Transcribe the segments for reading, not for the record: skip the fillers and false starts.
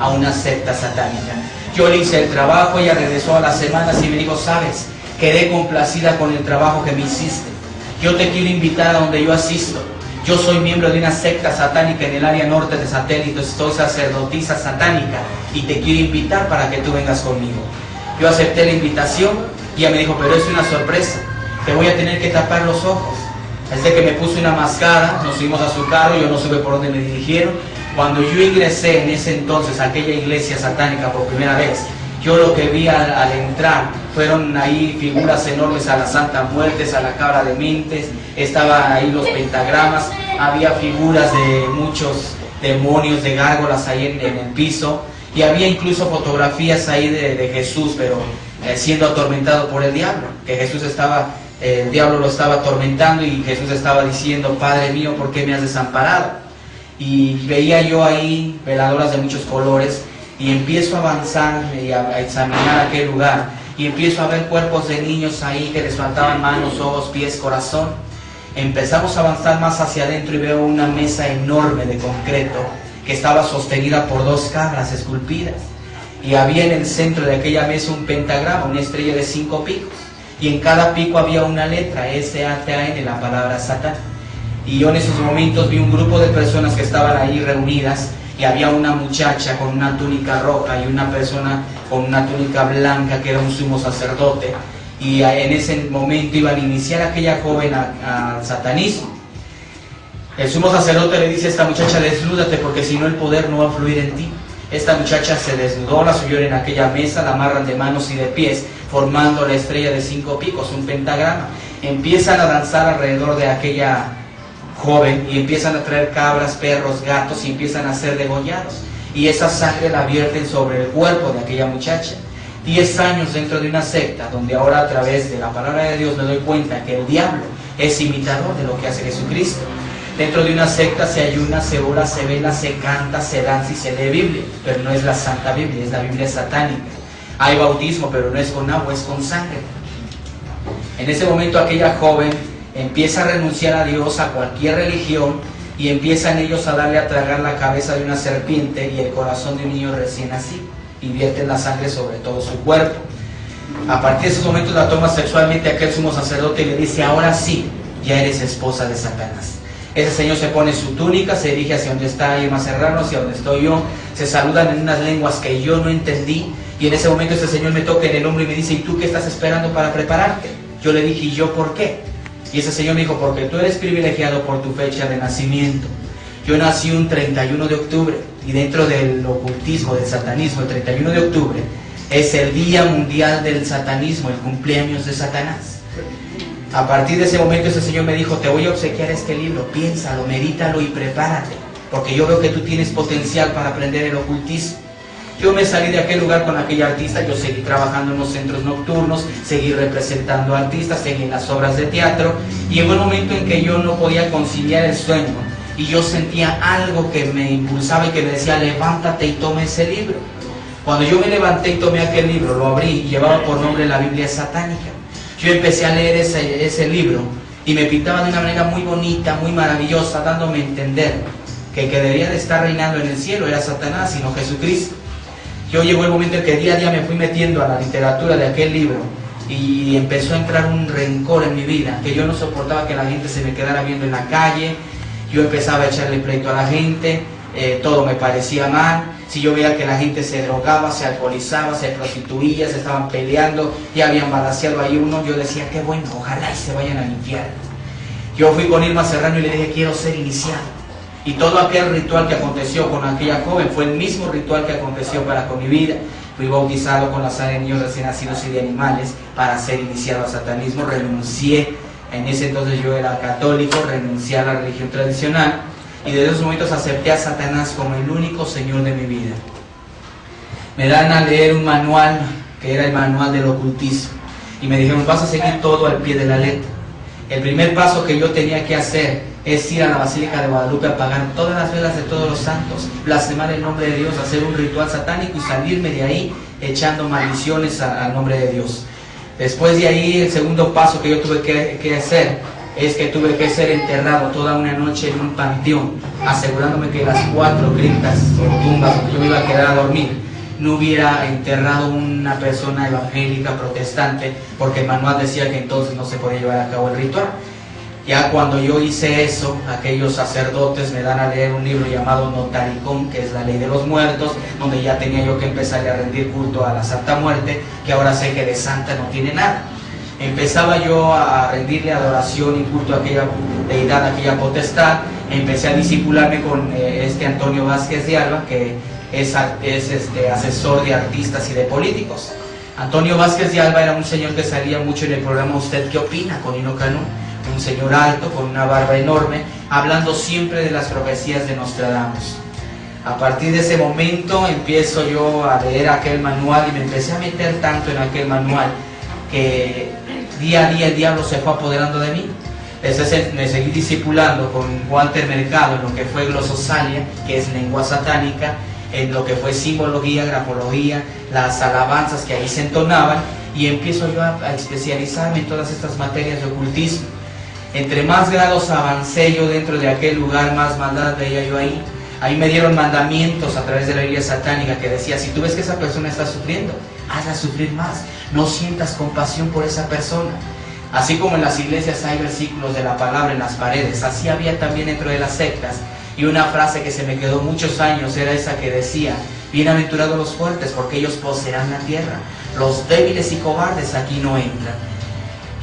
a una secta satánica. Yo le hice el trabajo, ella regresó a las semanas y me dijo, sabes, quedé complacida con el trabajo que me hiciste. Yo te quiero invitar a donde yo asisto. Yo soy miembro de una secta satánica en el área norte de Satélite, soy sacerdotisa satánica y te quiero invitar para que tú vengas conmigo. Yo acepté la invitación y ella me dijo, pero es una sorpresa, te voy a tener que tapar los ojos. Desde que me puse una mascara, nos subimos a su carro, yo no supe por dónde me dirigieron. Cuando yo ingresé en ese entonces a aquella iglesia satánica por primera vez, yo lo que vi al entrar fueron ahí figuras enormes a la Santa Muerte, a la Cabra de Mentes, estaban ahí los pentagramas, había figuras de muchos demonios, de gárgolas ahí en el piso, y había incluso fotografías ahí de Jesús, pero siendo atormentado por el diablo, que Jesús el diablo lo estaba atormentando y Jesús estaba diciendo, Padre mío, ¿por qué me has desamparado? Y veía yo ahí veladoras de muchos colores, y empiezo a avanzar y a examinar aquel lugar, y empiezo a ver cuerpos de niños ahí que les faltaban manos, ojos, pies, corazón. Empezamos a avanzar más hacia adentro y veo una mesa enorme de concreto que estaba sostenida por 2 cabras esculpidas, y había en el centro de aquella mesa un pentagrama, una estrella de 5 picos, y en cada pico había una letra, S-A-T-A-N, la palabra Satán. Y yo en esos momentos vi un grupo de personas que estaban ahí reunidas, y había una muchacha con una túnica roja y una persona con una túnica blanca que era un sumo sacerdote, y en ese momento iban a iniciar a aquella joven al satanismo. El sumo sacerdote le dice a esta muchacha, desnúdate porque si no el poder no va a fluir en ti. Esta muchacha se desnudó, la subió en aquella mesa, la amarran de manos y de pies, formando la estrella de 5 picos, un pentagrama. Empiezan a danzar alrededor de aquella joven y empiezan a traer cabras, perros, gatos y empiezan a ser degollados, y esa sangre la vierten sobre el cuerpo de aquella muchacha. 10 años dentro de una secta donde ahora a través de la palabra de Dios me doy cuenta que el diablo es imitador de lo que hace Jesucristo. Dentro de una secta se ayuna, se ora, se vela, se canta, se danza y se lee Biblia, pero no es la Santa Biblia, es la Biblia satánica. Hay bautismo, pero no es con agua, es con sangre. En ese momento aquella joven empieza a renunciar a Dios, a cualquier religión, y empiezan ellos a darle a tragar la cabeza de una serpiente y el corazón de un niño recién nacido, y vierten la sangre sobre todo su cuerpo. A partir de esos momentos la toma sexualmente aquel sumo sacerdote y le dice, ahora sí, ya eres esposa de Satanás. Ese señor se pone su túnica, se dirige hacia donde está Irma Serrano, hacia donde estoy yo, se saludan en unas lenguas que yo no entendí, y en ese momento ese señor me toca en el hombro y me dice, ¿y tú qué estás esperando para prepararte? Yo le dije, ¿y yo por qué? Y ese señor me dijo, porque tú eres privilegiado por tu fecha de nacimiento. Yo nací un 31 de octubre, y dentro del ocultismo, del satanismo, el 31 de octubre es el Día Mundial del Satanismo, el cumpleaños de Satanás. A partir de ese momento ese señor me dijo, te voy a obsequiar este libro, piénsalo, medítalo y prepárate, porque yo veo que tú tienes potencial para aprender el ocultismo. Yo me salí de aquel lugar con aquella artista, yo seguí trabajando en los centros nocturnos, seguí representando artistas, seguí en las obras de teatro, y llegó el momento en que yo no podía conciliar el sueño, y yo sentía algo que me impulsaba y que me decía, levántate y toma ese libro. Cuando yo me levanté y tomé aquel libro, lo abrí y llevaba por nombre la Biblia satánica. Yo empecé a leer ese libro y me pintaba de una manera muy bonita, muy maravillosa, dándome a entender que el que debía de estar reinando en el cielo era Satanás y no Jesucristo. Yo llegó el momento en que día a día me fui metiendo a la literatura de aquel libro y empezó a entrar un rencor en mi vida, que yo no soportaba que la gente se me quedara viendo en la calle. Yo empezaba a echarle pleito a la gente, todo me parecía mal. Si yo veía que la gente se drogaba, se alcoholizaba, se prostituía, se estaban peleando, ya habían balaceado ahí uno, yo decía, qué bueno, ojalá y se vayan al infierno. Yo fui con Irma Serrano y le dije, quiero ser iniciado. Y todo aquel ritual que aconteció con aquella joven fue el mismo ritual que aconteció con mi vida. Fui bautizado con la sangre de niños recién nacidos y de animales para ser iniciado al satanismo. Renuncié, en ese entonces yo era católico, renuncié a la religión tradicional. Y desde esos momentos acepté a Satanás como el único Señor de mi vida. Me dan a leer un manual, que era el manual del ocultismo, y me dijeron, vas a seguir todo al pie de la letra. El primer paso que yo tenía que hacer es ir a la Basílica de Guadalupe a apagar todas las velas de todos los santos, blasfemar el nombre de Dios, hacer un ritual satánico y salirme de ahí echando maldiciones al nombre de Dios. Después de ahí, el segundo paso que yo tuve que hacer es que tuve que ser enterrado toda una noche en un panteón, asegurándome que las 4 criptas o tumbas donde yo me iba a quedar a dormir no hubiera enterrado una persona evangélica protestante, porque el manual decía que entonces no se podía llevar a cabo el ritual. Ya cuando yo hice eso, aquellos sacerdotes me dan a leer un libro llamado Notaricón, que es la ley de los muertos, donde ya tenía yo que empezar a rendir culto a la Santa Muerte, que ahora sé que de santa no tiene nada. Empezaba yo a rendirle adoración y culto a aquella deidad, a aquella potestad. Empecé a discipularme con Antonio Vázquez de Alba, que es asesor de artistas y de políticos. Antonio Vázquez de Alba era un señor que salía mucho en el programa ¿Usted qué opina?, con Hino Canú, un señor alto, con una barba enorme, hablando siempre de las profecías de Nostradamus. A partir de ese momento empiezo yo a leer aquel manual y me empecé a meter tanto en aquel manual que día a día el diablo se fue apoderando de mí. Me seguí discipulando con Walter Mercado en lo que fue glososalia, que es lengua satánica, en lo que fue simbología, grafología, las alabanzas que ahí se entonaban, y empiezo yo a especializarme en todas estas materias de ocultismo. Entre más grados avancé yo dentro de aquel lugar, más maldad veía yo ahí. Ahí me dieron mandamientos a través de la Biblia satánica que decía: si tú ves que esa persona está sufriendo, hazla sufrir más, no sientas compasión por esa persona. Así como en las iglesias hay versículos de la palabra en las paredes, así había también dentro de las sectas. Y una frase que se me quedó muchos años era esa que decía: bienaventurados los fuertes, porque ellos poseerán la tierra, los débiles y cobardes aquí no entran.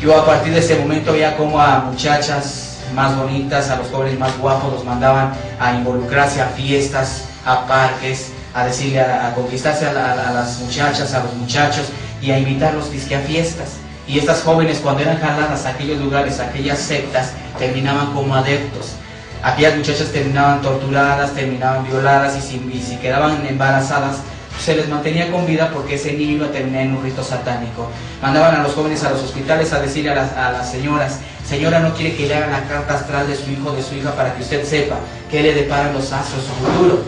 Yo a partir de ese momento veía como a muchachas más bonitas, a los jóvenes más guapos los mandaban a involucrarse a fiestas, a parques, a decirle, a conquistarse a las muchachas, a los muchachos, y a invitarlos a fiestas. Y estas jóvenes, cuando eran jaladas a aquellos lugares, a aquellas sectas, terminaban como adeptos. Aquellas muchachas terminaban torturadas, terminaban violadas, y si quedaban embarazadas, se les mantenía con vida, porque ese niño iba a terminar en un rito satánico. Mandaban a los jóvenes a los hospitales a decirle a las señoras: señora, ¿no quiere que le haga la carta astral de su hijo o de su hija para que usted sepa qué le deparan los astros su futuro?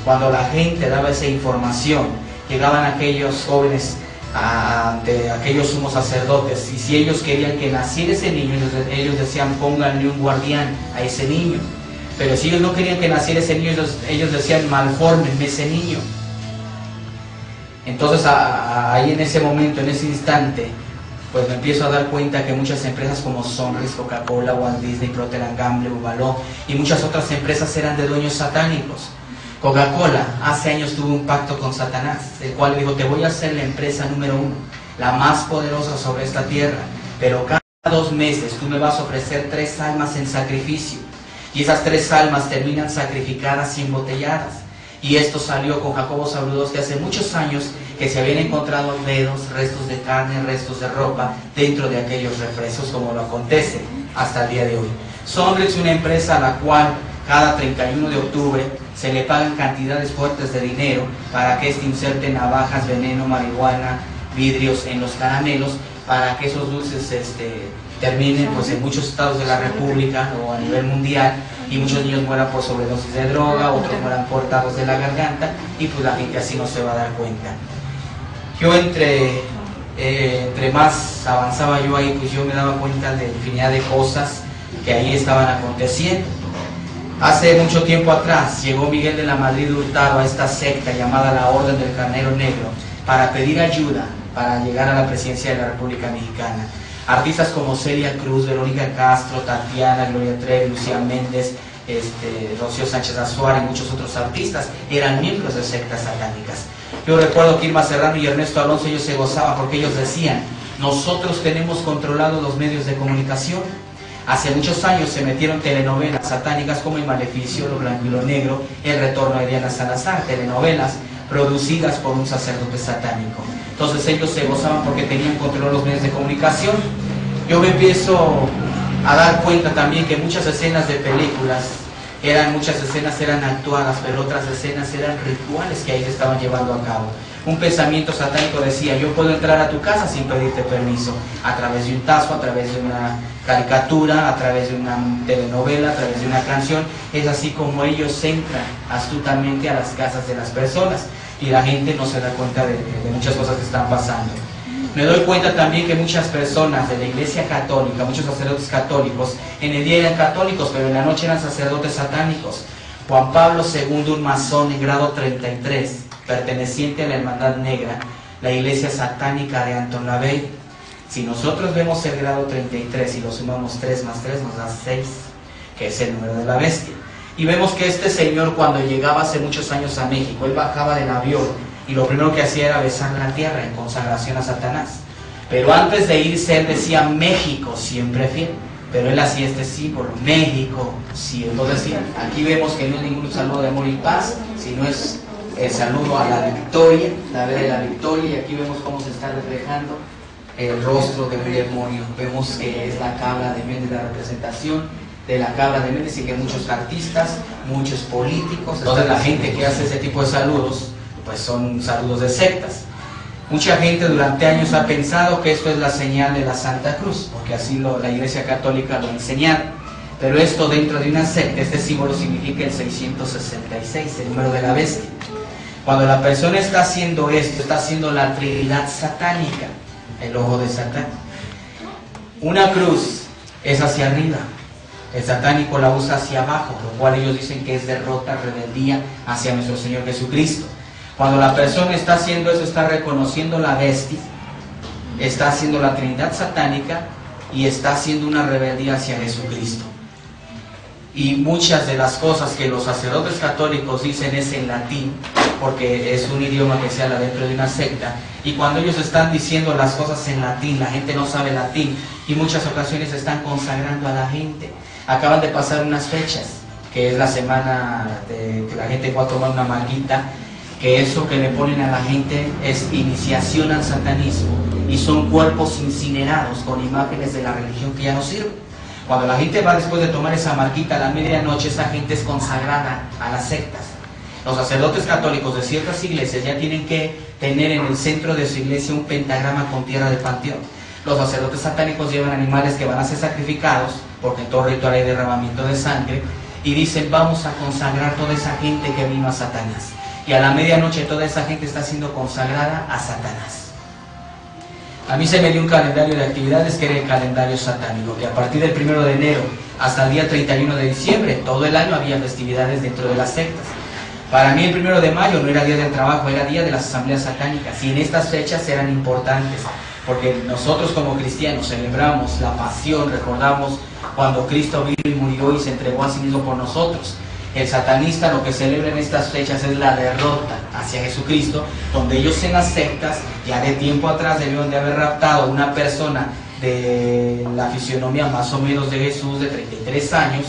Cuando la gente daba esa información, llegaban aquellos jóvenes ante aquellos sumos sacerdotes, y si ellos querían que naciera ese niño, ellos decían: pónganle un guardián a ese niño. Pero si ellos no querían que naciera ese niño, ellos decían: malfórmenme ese niño. Entonces ahí en ese momento, en ese instante, pues me empiezo a dar cuenta que muchas empresas como Sonrix, Coca-Cola, Walt Disney, Procter & Gamble, Bubaló y muchas otras empresas eran de dueños satánicos. Coca-Cola hace años tuvo un pacto con Satanás, el cual dijo: te voy a hacer la empresa número 1, la más poderosa sobre esta tierra, pero cada 2 meses tú me vas a ofrecer 3 almas en sacrificio, y esas 3 almas terminan sacrificadas y embotelladas. Y esto salió con Jacobo Zabludowski hace muchos años, que se habían encontrado dedos, restos de carne, restos de ropa dentro de aquellos refrescos, como lo acontece hasta el día de hoy. Sonrix, una empresa a la cual cada 31 de octubre se le pagan cantidades fuertes de dinero para que inserte navajas, veneno, marihuana, vidrios en los caramelos, para que esos dulces terminen pues en muchos estados de la República o a nivel mundial, y muchos niños mueran por sobredosis de droga, otros mueran cortados de la garganta, y pues la gente así no se va a dar cuenta. Yo entre más avanzaba yo ahí, pues yo me daba cuenta de infinidad de cosas que ahí estaban aconteciendo. Hace mucho tiempo atrás llegó Miguel de la Madrid Hurtado a esta secta llamada la Orden del Carnero Negro para pedir ayuda para llegar a la presidencia de la República Mexicana. Artistas como Celia Cruz, Verónica Castro, Tatiana, Gloria Trevi, Lucía Méndez, Rocío Sánchez Azuara y muchos otros artistas eran miembros de sectas satánicas. Yo recuerdo que Irma Serrano y Ernesto Alonso, ellos se gozaban porque ellos decían: nosotros tenemos controlados los medios de comunicación. Hace muchos años se metieron telenovelas satánicas como El Maleficio, Lo Blanco y Lo Negro, El Retorno de Diana Salazar, telenovelas producidas por un sacerdote satánico. Entonces ellos se gozaban porque tenían control los medios de comunicación. Yo me empiezo a dar cuenta también que muchas escenas de películas muchas escenas eran actuadas, pero otras escenas eran rituales que ahí se estaban llevando a cabo. Un pensamiento satánico decía: yo puedo entrar a tu casa sin pedirte permiso, a través de un tazo, a través de una caricatura, a través de una telenovela, a través de una canción. Es así como ellos entran astutamente a las casas de las personas, y la gente no se da cuenta de muchas cosas que están pasando. Me doy cuenta también que muchas personas de la iglesia católica, muchos sacerdotes católicos, en el día eran católicos, pero en la noche eran sacerdotes satánicos. Juan Pablo II, un masón en grado 33, perteneciente a la Hermandad Negra, la iglesia satánica de Anton LaVey. Si nosotros vemos el grado 33 y lo sumamos 3 más 3 nos da 6, que es el número de la bestia. Y vemos que este señor, cuando llegaba hace muchos años a México, él bajaba del avión y lo primero que hacía era besar la tierra en consagración a Satanás. Pero antes de irse él decía México siempre fiel. Pero él hacía este símbolo, México siempre. Entonces aquí vemos que no es ningún saludo de amor y paz, sino es el saludo a la victoria, la vez de la victoria. Y aquí vemos cómo se está reflejando el rostro de un demonio. Vemos que es la cabra de Méndez, la representación de la cabra de Méndez, y que muchos artistas, muchos políticos, entonces la gente que hace ese tipo de saludos, pues son saludos de sectas. Mucha gente durante años ha pensado que esto es la señal de la Santa Cruz, porque así la Iglesia Católica lo ha enseñado. Pero esto dentro de una secta, este símbolo significa el 666, el número de la bestia. Cuando la persona está haciendo esto, está haciendo la Trinidad satánica, el ojo de Satán. Una cruz es hacia arriba, el satánico la usa hacia abajo, lo cual ellos dicen que es derrota, rebeldía hacia nuestro Señor Jesucristo. Cuando la persona está haciendo eso, está reconociendo la bestia, está haciendo la Trinidad satánica y está haciendo una rebeldía hacia Jesucristo. Y muchas de las cosas que los sacerdotes católicos dicen es en latín, porque es un idioma que se habla dentro de una secta. Y cuando ellos están diciendo las cosas en latín, la gente no sabe latín y muchas ocasiones están consagrando a la gente. Acaban de pasar unas fechas, que es la semana de que la gente va a tomar una marquita, que eso que le ponen a la gente es iniciación al satanismo, y son cuerpos incinerados con imágenes de la religión que ya no sirven. Cuando la gente va después de tomar esa marquita a la medianoche, esa gente es consagrada a las sectas. Los sacerdotes católicos de ciertas iglesias ya tienen que tener en el centro de su iglesia un pentagrama con tierra de panteón. Los sacerdotes satánicos llevan animales que van a ser sacrificados, porque en todo ritual hay derramamiento de sangre, y dicen vamos a consagrar toda esa gente que vino a Satanás. Y a la medianoche toda esa gente está siendo consagrada a Satanás. A mí se me dio un calendario de actividades que era el calendario satánico, que a partir del 1 de enero hasta el día 31 de diciembre, todo el año había festividades dentro de las sectas. Para mí el 1 de mayo no era día del trabajo, era día de las asambleas satánicas, y en estas fechas eran importantes, porque nosotros como cristianos celebramos la pasión, recordamos cuando Cristo vino y murió y se entregó a sí mismo por nosotros. El satanista lo que celebra en estas fechas es la derrota hacia Jesucristo, donde ellos en las sectas, ya de tiempo atrás, debieron de haber raptado a una persona de la fisionomía más o menos de Jesús, de 33 años,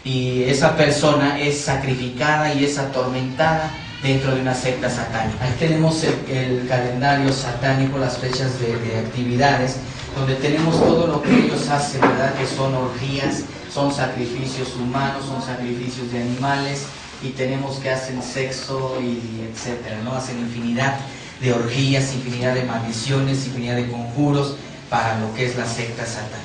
y esa persona es sacrificada y es atormentada dentro de una secta satánica. Ahí tenemos el calendario satánico, las fechas de actividades, donde tenemos todo lo que ellos hacen, ¿verdad? Que son orgías, son sacrificios humanos, son sacrificios de animales, y tenemos que hacen sexo y etcétera, ¿no? Hacen infinidad de orgías, infinidad de maldiciones, infinidad de conjuros para lo que es las sectas satánicas.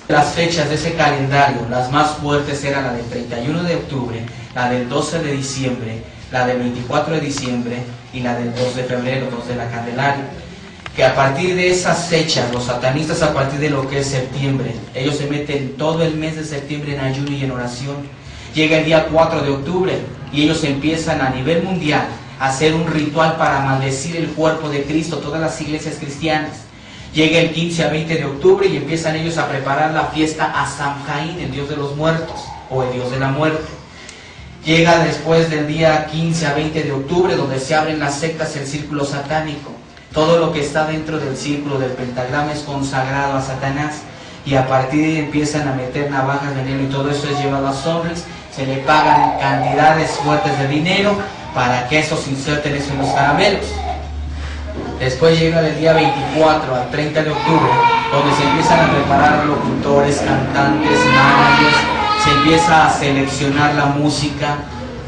Las fechas de ese calendario, las más fuertes eran la del 31 de octubre, la del 12 de diciembre, la del 24 de diciembre y la del 2 de febrero, 2 de la Candelaria. Que a partir de esas fechas, los satanistas a partir de lo que es septiembre, ellos se meten todo el mes de septiembre en ayuno y en oración. Llega el día 4 de octubre y ellos empiezan a nivel mundial a hacer un ritual para maldecir el cuerpo de Cristo, todas las iglesias cristianas. Llega el 15 a 20 de octubre y empiezan ellos a preparar la fiesta a Samhain, el dios de los muertos o el dios de la muerte. Llega después del día 15 a 20 de octubre, donde se abren las sectas, el círculo satánico. Todo lo que está dentro del círculo del pentagrama es consagrado a Satanás, y a partir de ahí empiezan a meter navajas, veneno, y todo eso es llevado a hombres. Se le pagan cantidades fuertes de dinero para que esos inserten eso en los caramelos. Después llega del día 24 al 30 de octubre, donde se empiezan a preparar locutores, cantantes, managers, se empieza a seleccionar la música,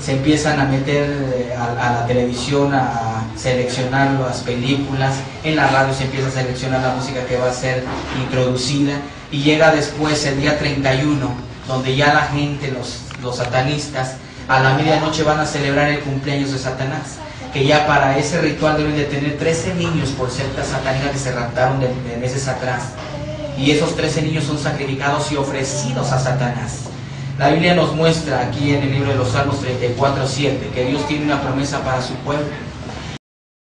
se empiezan a meter a la televisión a seleccionar las películas, en la radio se empieza a seleccionar la música que va a ser introducida, y llega después el día 31, donde ya la gente, los satanistas, a la medianoche van a celebrar el cumpleaños de Satanás. que ya para ese ritual deben de tener 13 niños por secta satánica que se raptaron de meses atrás. Y esos 13 niños son sacrificados y ofrecidos a Satanás. La Biblia nos muestra aquí en el libro de los Salmos 34:7 que Dios tiene una promesa para su pueblo.